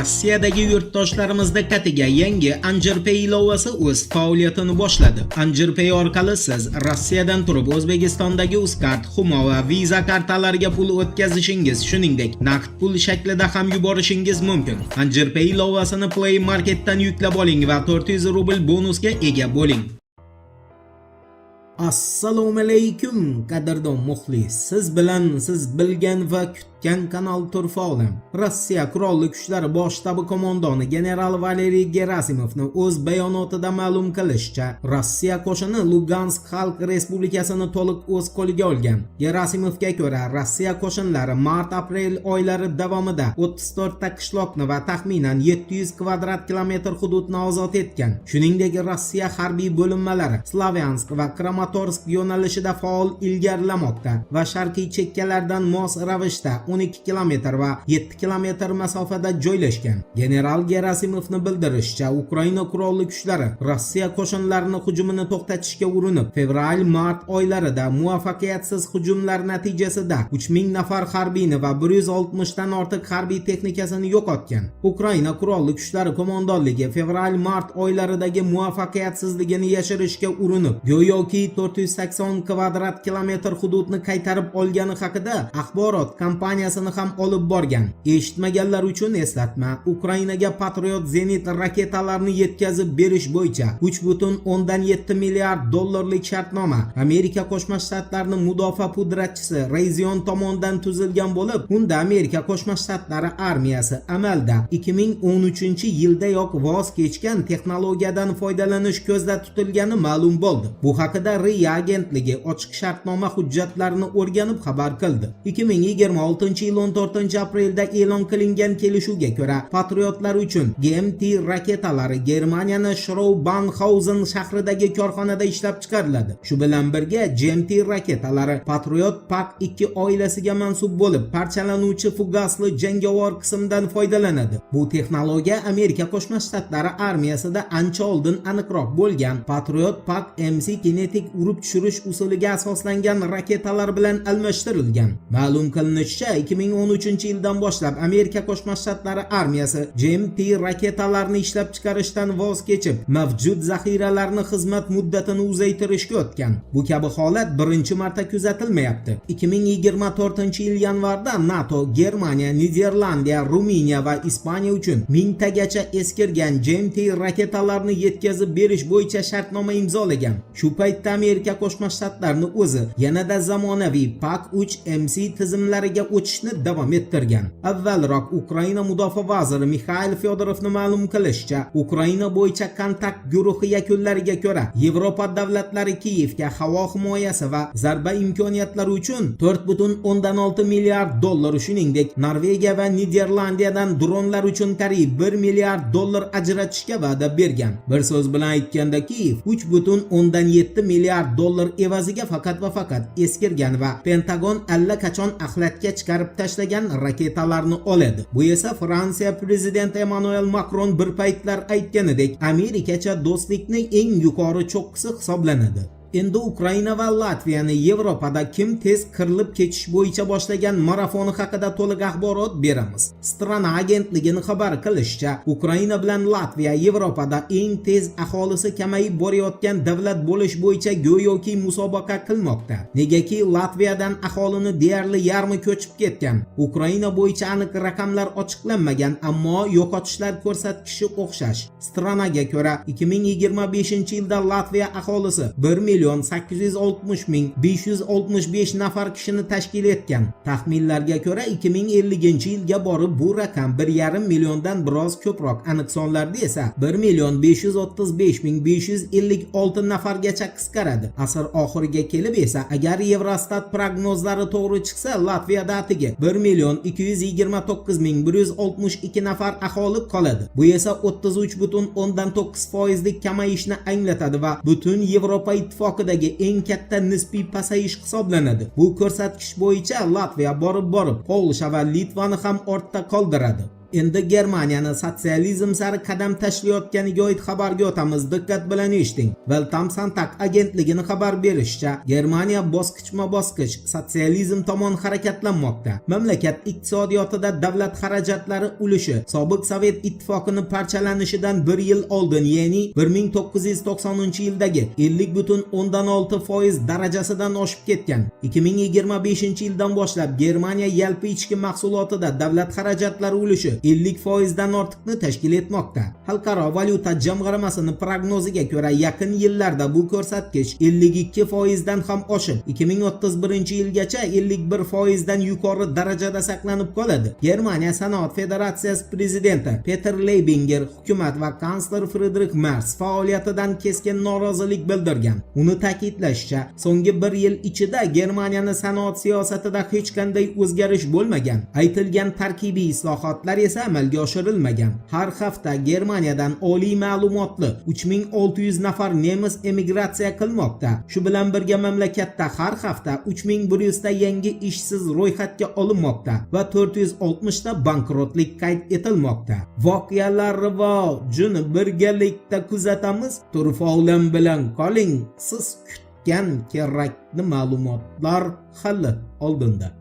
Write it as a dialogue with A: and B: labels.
A: Rossiyadagi yurtdoshlarimiz diqqatiga yangi AnjirPay ilovasi o'z faoliyatini boshladi. AnjirPay orqali siz Rossiyadan turib O'zbekistondagi Uzcard, Humo va Visa kartalariga pul o'tkazishingiz, shuningdek, naqd pul shaklida ham yuborishingiz mumkin. AnjirPay ilovasini Play Marketdan yuklab oling va 400 rubl bonusga ega bo'ling. Assalomu alaykum qadrdon muxlis. Siz bilan siz bilgan va kutgan kanal Turfa olam. Rossiya qurolli kuchlari bosh shtabi qo'mondoni general Valeriy Gerasimovning o'z bayonotida ma'lum qilishicha, Rossiya qo'shini Lugansk Xalq Respublikasini to'liq o'z qo'liga olgan. Gerasimovga ko'ra, Rossiya qo'shinlari mart-aprel oylari davomida 34 ta qishloqni va taxminan 700 kvadrat kilometr hududni ozod etgan. Shuningdek, Rossiya harbiy bo'linmalari Slavyansk va Kramatorsk yo'nalishida faol ilgarilamoqda va sharqiy chekkalardan mos ravishda 12 kilometr va 7 kilometr masofada joylashgan. General Gerasimovning bildirishicha, Ukraina qurolli kuchlari Rossiya qo'shinlarini hujumini to'xtatishga urinib, fevral-mart oylarida muvaffaqiyatsiz hujumlar natijasida 3000 nafar harbiyni va 160 dan ortiq harbiy texnikasini yo'qotgan. Ukraina qurolli kuchlari qo'mondonligi fevral-mart oylaridagi muvaffaqiyatsizligini yashirishga urinib, go'yoki 480 kvadrat kilometr hududni qaytarib olgani haqida axborot kompaniyasini ham olib borgan. Eshitmaganlar uchun eslatma: Ukrainaga Patriot zenit raketalarini yetkazib berish bo'yicha 3,7 milliard dollarlik shartnoma Amerika Qo'shma Shtatlarining mudofaa pudratchisi Raytheon tomonidan tuzilgan bo'lib, unda Amerika Qo'shma Shtatlari armiyasi amalda 2013-yildayoq voz kechgan texnologiyadan foydalanish ko'zda tutilgani ma'lum bo'ldi. Bu haqida RIA agentligi ochiq shartnoma hujjatlarini o'rganib xabar qildi. 2026-yil 14-aprelda e'lon qilingan kelishuvga ko'ra, patriotlar uchun GMT raketalari Germaniyaning Schraubbanhausen shahridagi korxonada ishlab chiqariladi. Shu bilan birga GMT raketalari Patriot Pak 2 oilasiga mansub bo'lib, parchalanuvchi fugasli jangovar qismdan foydalanadi. Bu texnologiya Amerika Qo'shma Shtatlari armiyasida ancha oldin aniqroq bo'lgan Patriot Pak MC kinetik urib tushirish usuliga asoslangan raketalar bilan almashtirilgan. Ma'lum qilinishicha, 2013-yildan boshlab Amerika Qo'shma Shtatlari armiyasi GMT raketalarni ishlab chiqarishdan voz kechib, mavjud zaxiralarni xizmat muddatini uzaytirishga o'tgan. Bu kabi holat birinchi marta kuzatilmayapti. 2024-yil yanvarda NATO Germaniya, Niderlandiya, Ruminiya va Ispaniya uchun 1000 tagacha eskirgan GMT raketalarni yetkazib berish bo'yicha shartnoma imzolagan. Shu paytda Amerika Qo'shma Shtatlarining o'zi yanada zamonaviy Pak 3 MC tizimlariga o'tishni davom ettirgan. Avvalroq Ukraina mudofaa vaziri Mikhail Fyodorovning ma'lum qilishicha, Ukraina bo'yicha kontakt guruhi yakunlariga ko'ra, Yevropa davlatlari Kiyevga havo himoyasi va zarba imkoniyatlari uchun 4,6 milliard dollar, shuningdek, Norvegiya va Niderlandiyadan dronlar uchun qariyb 1 milliard dollar ajratishga va'da bergan. Bir so'z bilan aytganda, Kiyev 3,7 milliard dollar evaziga faqat va faqat eskirgan va Pentagon allaqachon axlatga chiqarib tashlagan raketalarni oladi. Bu esa Fransiya prezidenti Emmanuel Macron bir paytlar aytganidek, Amerikacha do'stlikning eng yuqori cho'qqisi hisoblanadi. Endi Ukraina va Latviyani Yevropada kim tez qirilib ketish bo'yicha boshlagan marafoni haqida to'liq axborot beramiz. Strana agentligining xabar qilishicha, Ukraina bilan Latviya Yevropada eng tez aholisi kamayib borayotgan davlat bo'lish bo'yicha go'yoki musobaqa qilmoqda. Negaki Latviyadan aholini deyarli yarmi ko'chib ketgan. Ukraina bo'yicha aniq raqamlar ochiqlanmagan, ammo yo'qotishlar ko'rsatkichi o'xshash. Stranaga ko'ra, 2025-yilda Latviya aholisi 1,860,565 nafar kishini tashkil etgan. Taxminlarga ko'ra, 2050-yilga borib bu raqam 1,5 milliondan biroz ko'proq, aniq sonlarda esa 1,535,556 nafargacha qisqaradi. Asr oxiriga kelib esa, agar Eurostat prognozlari to'g'ri chiqsa, Latviyada atigi 1,229,162 nafar aholi qoladi. Bu esa 33,9% lik kamayishni anglatadi va butun Yevropa ittifoqidagi eng katta nisbiy pasayish hisoblanadi. Bu ko'rsatkich bo'yicha Latviya borib Polsha va Litvani ham ortda qoldiradi. Endi Germaniyani sotsializm sari qadam tashlayotganiga oid xabarga o'tamiz. Diqqat bilan eshiting. Weltamsantak agentligining xabar berishicha, Germaniya bosqichma-bosqich sotsializm tomon harakatlanmoqda. Mamlakat iqtisodiyotida davlat xarajatlari ulushi sobiq Sovet ittifoqining parchalanishidan 1 yil oldin, ya'ni 1990-yildagi 50,6% darajasidan oshib ketgan. 2025-yildan boshlab Germaniya yalpi ichki mahsulotida davlat xarajatlari ulushi 50% dan ortiqni tashkil etmoqda. Xalqaro valyuta jamg'armasining prognoziga ko'ra, yaqin yillarda bu ko'rsatkich 52% dan ham oshib, 2031-yilgacha 51% dan yuqori darajada saqlanib qoladi. Germaniya Sanoat Federatsiyasi prezidenti Peter Leibinger hukumat va kansler Friedrich Merz faoliyatidan keskin norozilik bildirgan. Uni ta'kidlashicha, so'nggi 1 yil ichida Germaniyaning sanoat siyosatida hech qanday o'zgarish bo'lmagan. Aytilgan tarkibiy islohotlar esa amalga oshirilmagan. Har hafta Germaniyadan oliy ma'lumotli 3600 nafar nemis emigratsiya qilmoqda. Shu bilan birga mamlakatda har hafta 3100 ta yangi ishsiz ro'yxatga olinmoqda va 460 ta bankrotlik qayd etilmoqda. Voqealar rivojini birgalikda kuzatamiz. Turfa-olam bilan qoling. Siz kutgan kerakli ma'lumotlar hali oldinda.